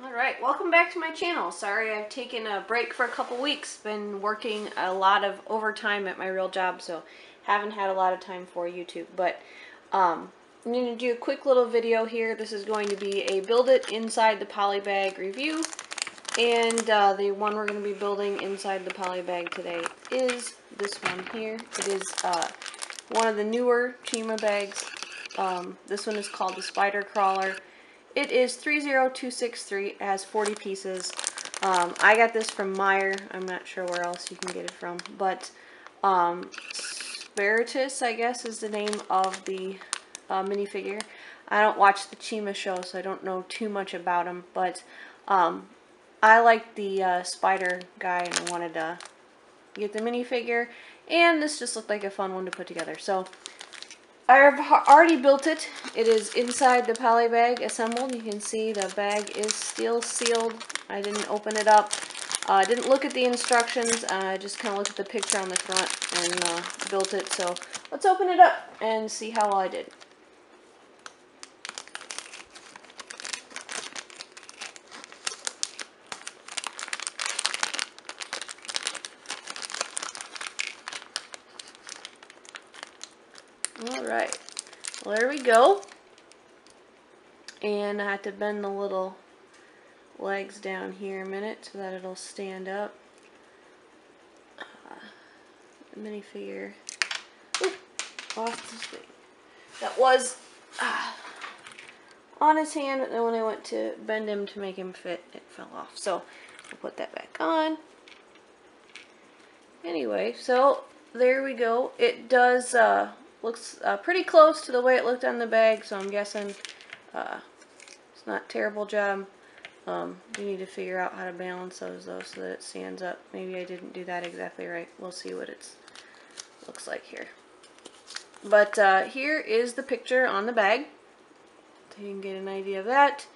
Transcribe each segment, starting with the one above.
Alright, welcome back to my channel. Sorry I've taken a break for a couple weeks. Been working a lot of overtime at my real job, so haven't had a lot of time for YouTube. But I'm going to do a quick little video here. This is going to be a Build It Inside the Polybag review. And the one we're going to be building inside the polybag today is this one here. It is one of the newer Chima bags. This one is called the Spider Crawler. It is 30263. It has 40 pieces. I got this from Meyer. I'm not sure where else you can get it from. But Spiritus, I guess, is the name of the minifigure. I don't watch the Chima show, so I don't know too much about him. But I liked the spider guy, and I wanted to get the minifigure. And this just looked like a fun one to put together. So I've already built it. It is inside the polybag assembled. You can see the bag is still sealed. I didn't open it up. I didn't look at the instructions. I just kind of looked at the picture on the front and built it. So let's open it up and see how well I did. Alright, well, there we go. And I have to bend the little legs down here a minute so that it'll stand up. The minifigure off this thing. That was on his hand, and then when I went to bend him to make him fit, it fell off. So I'll put that back on. Anyway, so there we go. It does looks pretty close to the way it looked on the bag, so I'm guessing it's not a terrible job. You need to figure out how to balance those though so that it stands up. Maybe I didn't do that exactly right. We'll see what it looks like here. But here is the picture on the bag, so you can get an idea of that.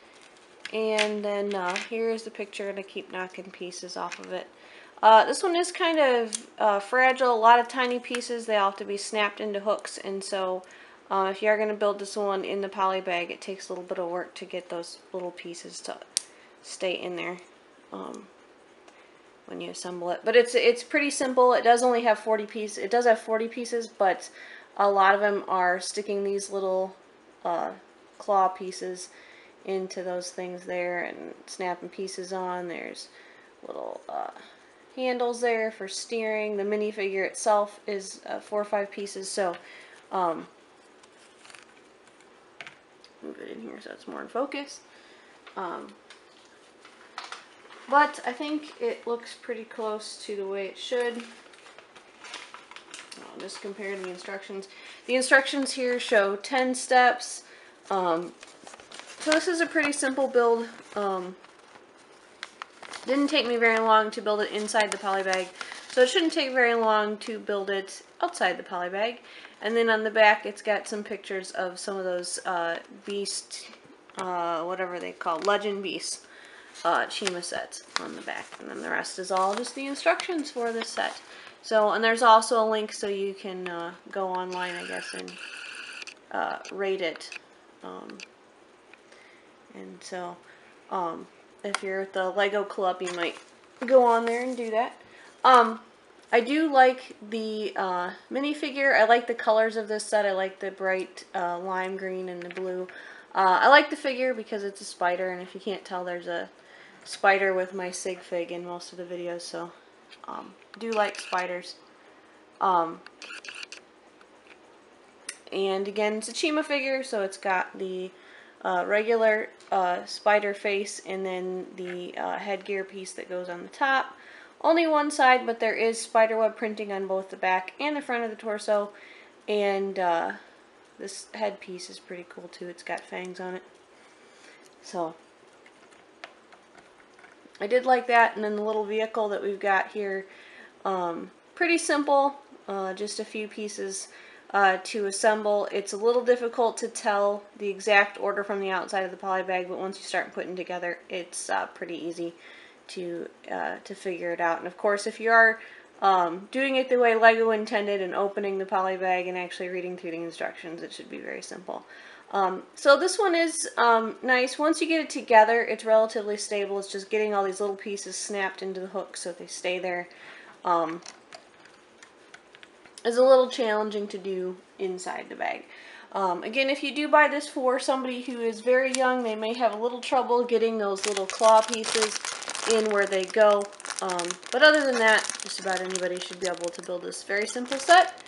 And then here is the picture, and I keep knocking pieces off of it. This one is kind of fragile. A lot of tiny pieces. They all have to be snapped into hooks, and so if you are going to build this one in the poly bag, it takes a little bit of work to get those little pieces to stay in there when you assemble it. But it's pretty simple. It does only have 40 pieces. It does have 40 pieces, but a lot of them are sticking these little claw pieces into those things there and snapping pieces on. There's little handles there for steering. The minifigure itself is 4 or 5 pieces, so move it in here so it's more in focus. But I think it looks pretty close to the way it should. I'll just compare the instructions. The instructions here show 10 steps. So this is a pretty simple build. Didn't take me very long to build it inside the polybag, so it shouldn't take very long to build it outside the polybag. And then on the back, it's got some pictures of some of those beast, whatever they call, legend beasts, Chima sets on the back. And then the rest is all just the instructions for this set. So, and there's also a link so you can go online, I guess, and rate it. And so, if you're at the LEGO Club, you might go on there and do that. I do like the minifigure. I like the colors of this set. I like the bright lime green and the blue. I like the figure because it's a spider, and if you can't tell, there's a spider with my sig fig in most of the videos, so do like spiders. And again, it's a Chima figure, so it's got the regular spider face and then the headgear piece that goes on the top. Only one side, but there is spiderweb printing on both the back and the front of the torso. And this headpiece is pretty cool too. It's got fangs on it. So I did like that. And then the little vehicle that we've got here, pretty simple, just a few pieces to assemble. It's a little difficult to tell the exact order from the outside of the polybag, but once you start putting together, it's pretty easy to figure it out. And of course, if you are doing it the way LEGO intended and opening the polybag and actually reading through the instructions, it should be very simple. So this one is nice. Once you get it together, it's relatively stable. It's just getting all these little pieces snapped into the hook so they stay there. Is a little challenging to do inside the bag. Again, if you do buy this for somebody who is very young, they may have a little trouble getting those little claw pieces in where they go. But other than that, just about anybody should be able to build this very simple set.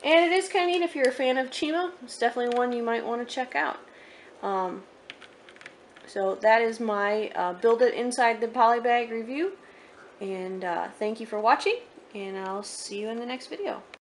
And it is kind of neat if you're a fan of Chima. It's definitely one you might want to check out. So that is my Build It Inside the Polybag review. And thank you for watching, and I'll see you in the next video.